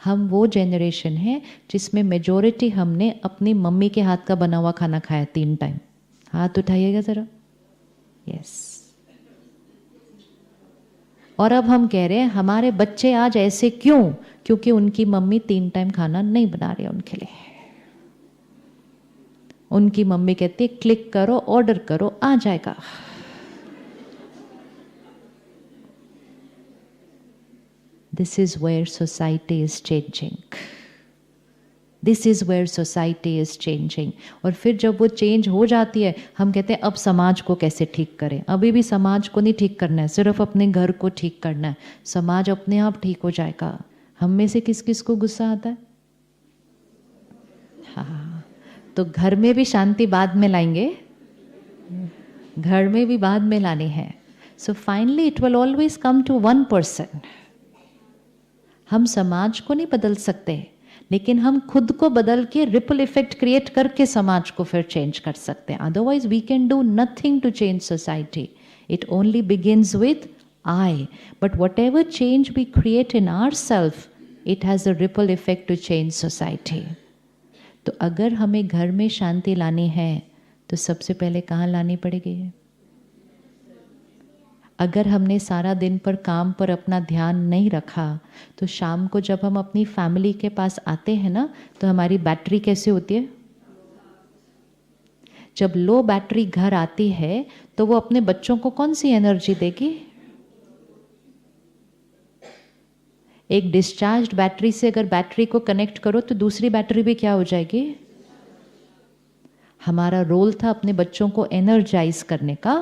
हम वो जनरेशन है जिसमें मेजॉरिटी हमने अपनी मम्मी के हाथ का बना हुआ खाना खाया 3 टाइम। हाथ उठाइएगा ज़रा। यस। और अब हम कह रहे हैं हमारे बच्चे आज ऐसे क्यों? क्योंकि उनकी मम्मी 3 टाइम खाना नहीं बना रही है उनके लिए। उनकी मम्मी कहती है क्लिक करो, ऑर्डर करो, आ जाएगा। This is where society is changing. This is where society is changing. और फिर जब वो चेंज हो जाती है हम कहते हैं अब समाज को कैसे ठीक करें। अभी भी समाज को नहीं ठीक करना है, सिर्फ अपने घर को ठीक करना है। समाज अपने आप ठीक हो जाएगा। हम में से किस किस को गुस्सा आता है? हाँ, तो घर में भी शांति बाद में लाएंगे, घर में भी बाद में लानी है। So finally it will always come to one person. हम समाज को नहीं बदल सकते, लेकिन हम खुद को बदल के रिपल इफेक्ट क्रिएट करके समाज को फिर चेंज कर सकते हैं। Otherwise we can do nothing to change society. It only begins with I. But whatever change we create in our self, it has a ripple effect to change society. तो अगर हमें घर में शांति लानी है तो सबसे पहले कहाँ लानी पड़ेगी? अगर हमने सारा दिन पर काम पर अपना ध्यान नहीं रखा तो शाम को जब हम अपनी फैमिली के पास आते हैं ना, तो हमारी बैटरी कैसे होती है? जब लो बैटरी घर आती है तो वो अपने बच्चों को कौन सी एनर्जी देगी? एक डिस्चार्ज्ड बैटरी से अगर बैटरी को कनेक्ट करो तो दूसरी बैटरी भी क्या हो जाएगी? हमारा रोल था अपने बच्चों को एनर्जाइज करने का,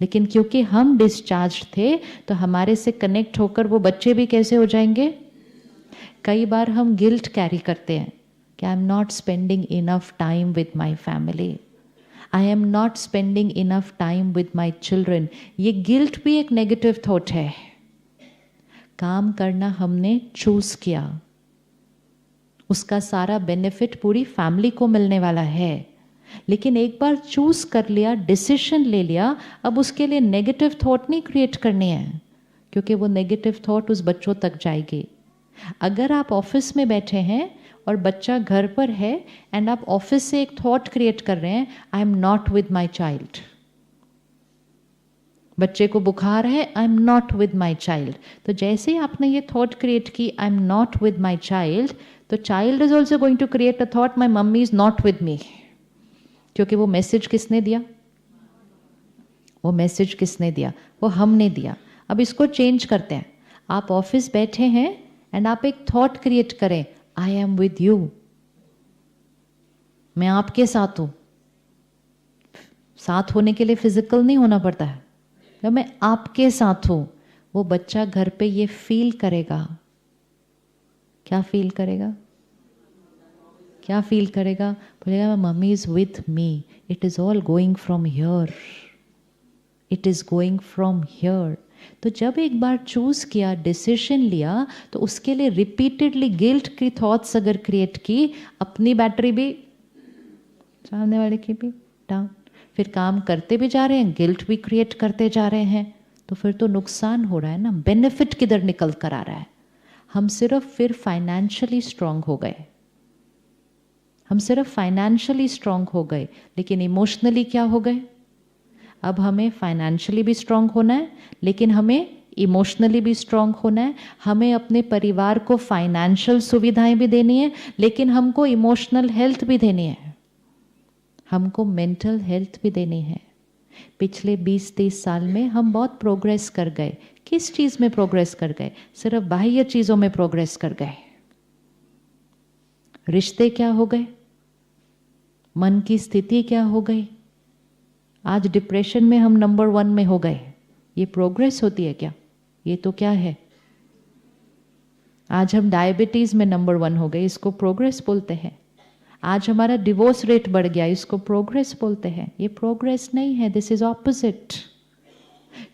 लेकिन क्योंकि हम डिस्चार्ज थे तो हमारे से कनेक्ट होकर वो बच्चे भी कैसे हो जाएंगे? कई बार हम गिल्ट कैरी करते हैं कि I am not spending enough time with my family, I am not spending enough time with my children. ये गिल्ट भी एक नेगेटिव थॉट है। काम करना हमने चूज किया, उसका सारा बेनिफिट पूरी फैमिली को मिलने वाला है, लेकिन एक बार चूज कर लिया, डिसीजन ले लिया, अब उसके लिए नेगेटिव थॉट नहीं क्रिएट करनी है, क्योंकि वो नेगेटिव थॉट उस बच्चों तक जाएगी। अगर आप ऑफिस में बैठे हैं और बच्चा घर पर है एंड आप ऑफिस से एक थॉट क्रिएट कर रहे हैं, I am not with my child, बच्चे को बुखार है, I am not with my child, तो जैसे ही आपने ये थॉट क्रिएट की I am not with my child, तो child is also going to create a thought my mummy is not with me. क्योंकि वो मैसेज किसने दिया? वो मैसेज किसने दिया? वो हमने दिया। अब इसको चेंज करते हैं। आप ऑफिस बैठे हैं एंड आप एक थॉट क्रिएट करें, आई एम विद यू, मैं आपके साथ हूं। साथ होने के लिए फिजिकल नहीं होना पड़ता है, तो मैं आपके साथ हूं। वो बच्चा घर पे ये फील करेगा। क्या फील करेगा? क्या फील करेगा? बोलेगा mummy is with me, it is all going from here, it is going from here. तो जब एक बार चूज किया, डिसीजन लिया, तो उसके लिए रिपीटेडली गिल्ट की थॉट्स अगर क्रिएट की, अपनी बैटरी भी, सामने वाले की भी डाउन, फिर काम करते भी जा रहे हैं, गिल्ट भी क्रिएट करते जा रहे हैं, तो फिर तो नुकसान हो रहा है ना। बेनिफिट किधर निकल कर आ रहा है? हम सिर्फ फिर फाइनेंशियली स्ट्रांग हो गए, हम सिर्फ फाइनेंशियली स्ट्रांग हो गए, लेकिन इमोशनली क्या हो गए? अब हमें फाइनेंशियली भी स्ट्रांग होना है, लेकिन हमें इमोशनली भी स्ट्रांग होना है। हमें अपने परिवार को फाइनेंशियल सुविधाएं भी देनी है, लेकिन हमको इमोशनल हेल्थ भी देनी है, हमको मेंटल हेल्थ भी देनी है। पिछले 20-30 साल में हम बहुत प्रोग्रेस कर गए। किस चीज़ में प्रोग्रेस कर गए? सिर्फ बाह्य चीज़ों में प्रोग्रेस कर गए। रिश्ते क्या हो गए? मन की स्थिति क्या हो गई? आज डिप्रेशन में हम नंबर 1 में हो गए। ये प्रोग्रेस होती है क्या? ये तो क्या है? आज हम डायबिटीज में नंबर 1 हो गए, इसको प्रोग्रेस बोलते हैं। आज हमारा डिवोर्स रेट बढ़ गया, इसको प्रोग्रेस बोलते हैं। ये प्रोग्रेस नहीं है, दिस इज ऑपोजिट।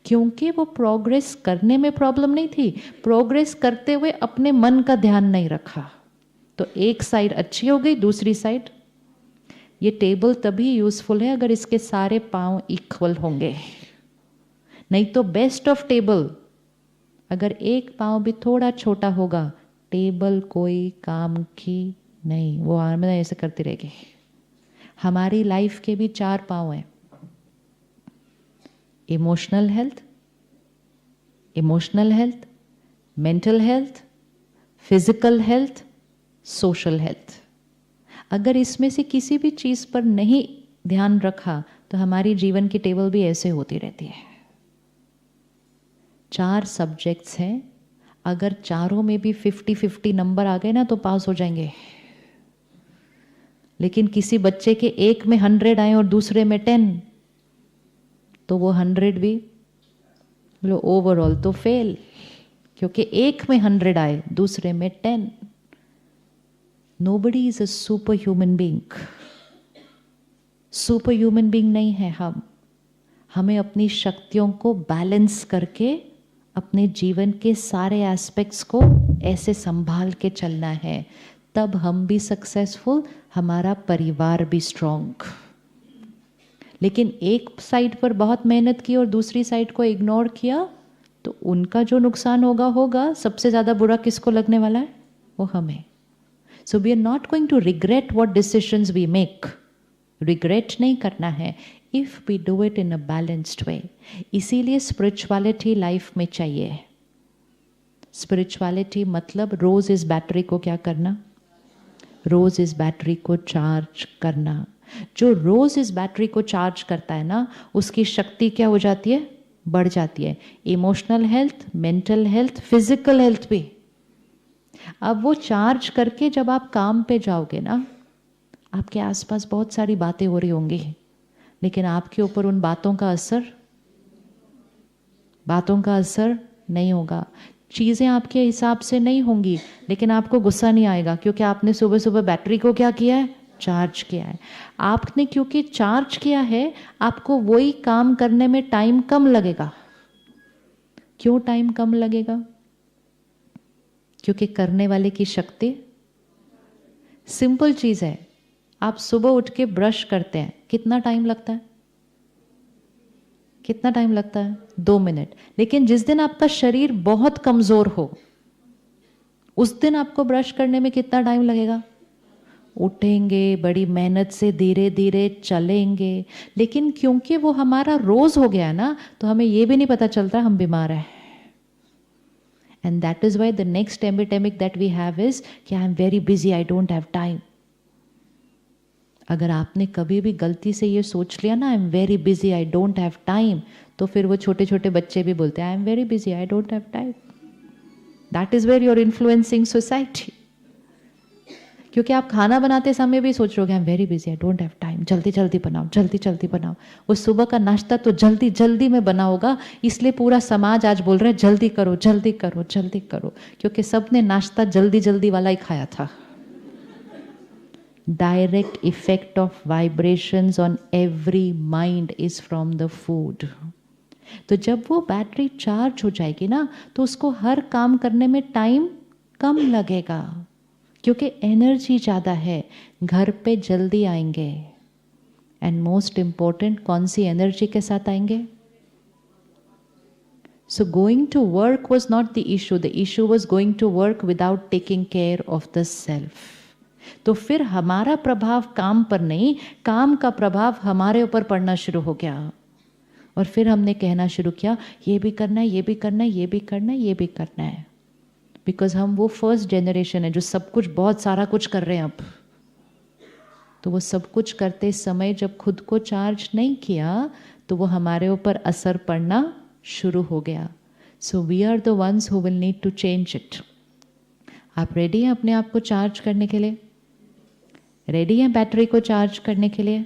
क्योंकि वो प्रोग्रेस करने में प्रॉब्लम नहीं थी, प्रोग्रेस करते हुए अपने मन का ध्यान नहीं रखा, तो एक साइड अच्छी हो गई, दूसरी साइड। ये टेबल तभी यूजफुल है अगर इसके सारे पांव इक्वल होंगे, नहीं तो बेस्ट ऑफ टेबल, अगर एक पांव भी थोड़ा छोटा होगा टेबल कोई काम की नहीं, वो आराम से ऐसे करती रहेगी। हमारी लाइफ के भी 4 पाँव हैं, emotional health, mental health, physical health, social health. अगर इसमें से किसी भी चीज पर नहीं ध्यान रखा तो हमारी जीवन की टेबल भी ऐसे होती रहती है। 4 सब्जेक्ट्स हैं, अगर चारों में भी 50-50 नंबर आ गए ना तो पास हो जाएंगे। लेकिन किसी बच्चे के एक में 100 आए और दूसरे में 10, तो वो 100 भी बोलो ओवरऑल तो फेल, क्योंकि एक में 100 आए दूसरे में 10। Nobody is a super human being. Super human being नहीं है हम। हमें अपनी शक्तियों को बैलेंस करके अपने जीवन के सारे एस्पेक्ट्स को ऐसे संभाल के चलना है, तब हम भी सक्सेसफुल, हमारा परिवार भी स्ट्रॉन्ग। लेकिन एक साइड पर बहुत मेहनत की और दूसरी साइड को इग्नोर किया तो उनका जो नुकसान होगा। सबसे ज्यादा बुरा किसको लगने वाला है? वो हमें। So we are not going to regret what decisions we make. Regret नहीं करना है if we do it in a balanced way. इसीलिए स्पिरिचुअलिटी लाइफ में चाहिए। स्पिरिचुअलिटी मतलब रोज इस बैटरी को क्या करना? रोज इस बैटरी को चार्ज करना। जो रोज इस बैटरी को चार्ज करता है ना, उसकी शक्ति क्या हो जाती है? बढ़ जाती है। Emotional health, mental health, physical health भी। अब वो चार्ज करके जब आप काम पे जाओगे ना, आपके आसपास बहुत सारी बातें हो रही होंगी, लेकिन आपके ऊपर उन बातों का असर नहीं होगा। चीज़ें आपके हिसाब से नहीं होंगी, लेकिन आपको गुस्सा नहीं आएगा, क्योंकि आपने सुबह सुबह बैटरी को क्या किया है? चार्ज किया है। आपने क्योंकि चार्ज किया है, आपको वही काम करने में टाइम कम लगेगा। क्यों टाइम कम लगेगा? क्योंकि करने वाले की शक्ति। सिंपल चीज है, आप सुबह उठ के ब्रश करते हैं, कितना टाइम लगता है? 2 मिनट। लेकिन जिस दिन आपका शरीर बहुत कमजोर हो, उस दिन आपको ब्रश करने में कितना टाइम लगेगा? उठेंगे, बड़ी मेहनत से धीरे धीरे चलेंगे, लेकिन क्योंकि वो हमारा रोज हो गया ना, तो हमें ये भी नहीं पता चलता हम बीमार हैं। And that is why the next epidemic that we have is कि I am very busy, I don't have time. अगर आपने कभी भी गलती से ये सोच लिया ना, I am very busy, I don't have time, तो फिर वो छोटे छोटे बच्चे भी बोलते हैं I am very busy, I don't have time. That is where you are influencing society. क्योंकि आप खाना बनाते समय भी सोच रहे हो I am very busy, I don't have time, जल्दी जल्दी बनाओ, जल्दी जल्दी बनाओ। वो सुबह का नाश्ता तो जल्दी जल्दी में बना होगा, इसलिए पूरा समाज आज बोल रहा है जल्दी करो, जल्दी करो, जल्दी करो, क्योंकि सबने नाश्ता जल्दी जल्दी वाला ही खाया था। Direct effect of vibrations on every mind is from the food. तो जब वो बैटरी चार्ज हो जाएगी ना, तो उसको हर काम करने में टाइम कम लगेगा, क्योंकि एनर्जी ज़्यादा है। घर पे जल्दी आएंगे। एंड मोस्ट इंपॉर्टेंट, कौन सी एनर्जी के साथ आएंगे? So going to work was not the issue was going to work without taking care of the self. तो फिर हमारा प्रभाव काम पर नहीं, काम का प्रभाव हमारे ऊपर पड़ना शुरू हो गया। और फिर हमने कहना शुरू किया ये भी करना है, ये भी करना है, ये भी करना है, ये भी करना है। बिकॉज हम वो फर्स्ट जनरेशन है जो सब कुछ, बहुत सारा कुछ कर रहे हैं अब। तो वो सब कुछ करते समय जब खुद को चार्ज नहीं किया, तो वो हमारे ऊपर असर पड़ना शुरू हो गया। So we are the ones who will need to change it. आप रेडी हैं अपने आप को चार्ज करने के लिए? रेडी हैं बैटरी को चार्ज करने के लिए?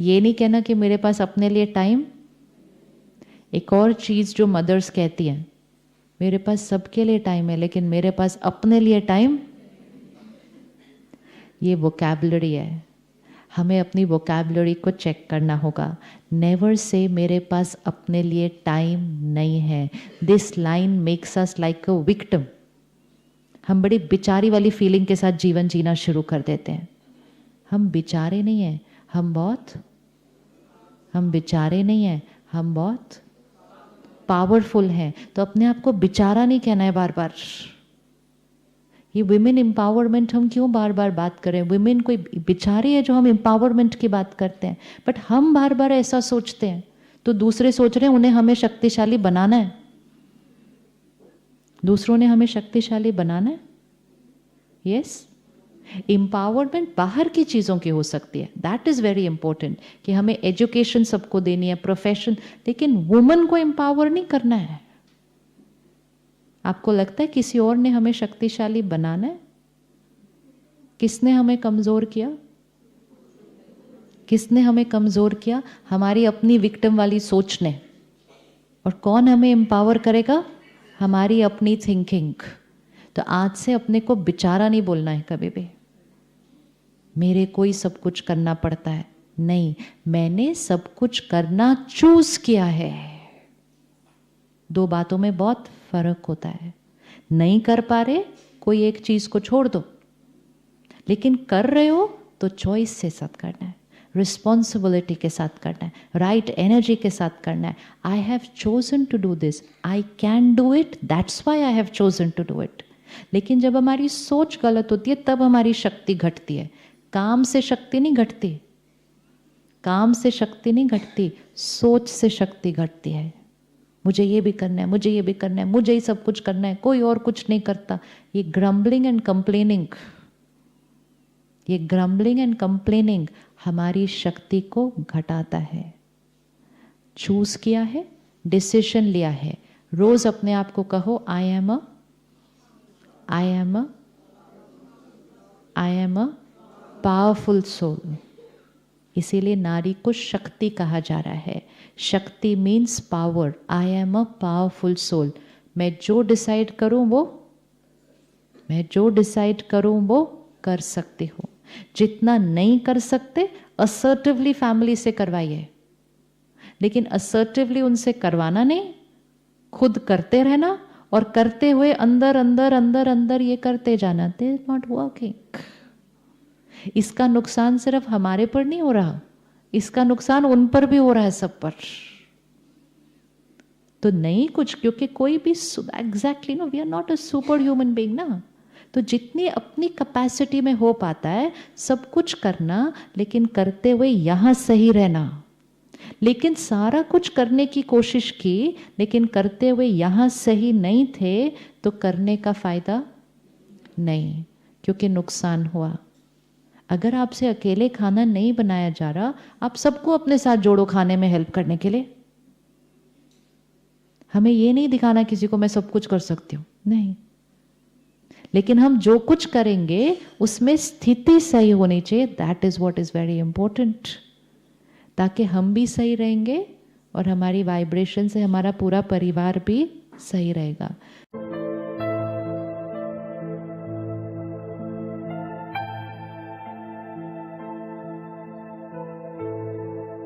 ये नहीं कहना कि मेरे पास अपने लिए टाइम। एक और चीज़ जो मदर्स कहती हैं, मेरे पास सबके लिए टाइम है लेकिन मेरे पास अपने लिए टाइम। ये वोकैबुलरी है, हमें अपनी वोकैबुलरी को चेक करना होगा। नेवर से मेरे पास अपने लिए टाइम नहीं है। This line makes us like a victim. हम बड़ी बेचारी वाली फीलिंग के साथ जीवन जीना शुरू कर देते हैं। हम बेचारे नहीं हैं, हम बेचारे नहीं हैं, हम बहुत पावरफुल हैं। तो अपने आप को बेचारा नहीं कहना है बार बार। ये विमेन एम्पावरमेंट हम क्यों बार बार बात करें? विमेन कोई बेचारी है जो हम एम्पावरमेंट की बात करते हैं, बट हम बार बार ऐसा सोचते हैं तो दूसरे सोच रहे हैं उन्हें हमें शक्तिशाली बनाना है। दूसरों ने हमें शक्तिशाली बनाना है। यस, एम्पावरमेंट बाहर की चीज़ों की हो सकती है, दैट इज़ वेरी इंपॉर्टेंट कि हमें एजुकेशन सबको देनी है, प्रोफेशन, लेकिन वुमन को एम्पावर नहीं करना है। आपको लगता है किसी और ने हमें शक्तिशाली बनाना है? किसने हमें कमज़ोर किया? किसने हमें कमज़ोर किया? हमारी अपनी विक्टिम वाली सोच ने। और कौन हमें एम्पावर करेगा? हमारी अपनी थिंकिंग। तो आज से अपने को बेचारा नहीं बोलना है कभी भी, मेरे को ही सब कुछ करना पड़ता है। नहीं, मैंने सब कुछ करना चूज किया है। दो बातों में बहुत फर्क होता है। नहीं कर पा रहे, कोई एक चीज को छोड़ दो, लेकिन कर रहे हो तो चॉइस से साथ करना है, रिस्पॉन्सिबिलिटी के साथ करना है, राइट एनर्जी के साथ करना है। I have chosen to do this, I can do it, that's why I have chosen to do it. लेकिन जब हमारी सोच गलत होती है तब हमारी शक्ति घटती है। काम से शक्ति नहीं घटती, काम से शक्ति नहीं घटती, सोच से शक्ति घटती है। मुझे ये भी करना है, मुझे ये भी करना है, मुझे ही सब कुछ करना है, कोई और कुछ नहीं करता। ये ग्रम्बलिंग एंड कंप्लेनिंग, ये ग्रम्बलिंग एंड कंप्लेनिंग हमारी शक्ति को घटाता है। चूज किया है, डिसीजन लिया है। रोज अपने आप को कहो, I am a powerful soul. इसीलिए नारी को शक्ति कहा जा रहा है। शक्ति means power. I am a powerful soul. मैं जो डिसाइड करूं वो कर सकती हूँ। जितना नहीं कर सकते असर्टिवली फैमिली से करवाइए, लेकिन असर्टिवली उनसे करवाना नहीं, खुद करते रहना और करते हुए अंदर अंदर अंदर अंदर ये करते जाना। दे इज नॉट वर्किंग। इसका नुकसान सिर्फ हमारे पर नहीं हो रहा, इसका नुकसान उन पर भी हो रहा है, सब पर। तो नहीं कुछ, क्योंकि कोई भी exactly no, we are not a super human being ना। तो जितनी अपनी कैपेसिटी में हो पाता है सब कुछ करना, लेकिन करते हुए यहां सही रहना। लेकिन सारा कुछ करने की कोशिश की, लेकिन करते हुए यहां सही नहीं थे, तो करने का फायदा नहीं, क्योंकि नुकसान हुआ। अगर आपसे अकेले खाना नहीं बनाया जा रहा, आप सबको अपने साथ जोड़ो खाने में हेल्प करने के लिए। हमें ये नहीं दिखाना किसी को मैं सब कुछ कर सकती हूं, नहीं। लेकिन हम जो कुछ करेंगे उसमें स्थिति सही होनी चाहिए। That is what is very important, ताकि हम भी सही रहेंगे और हमारी वाइब्रेशन से हमारा पूरा परिवार भी सही रहेगा।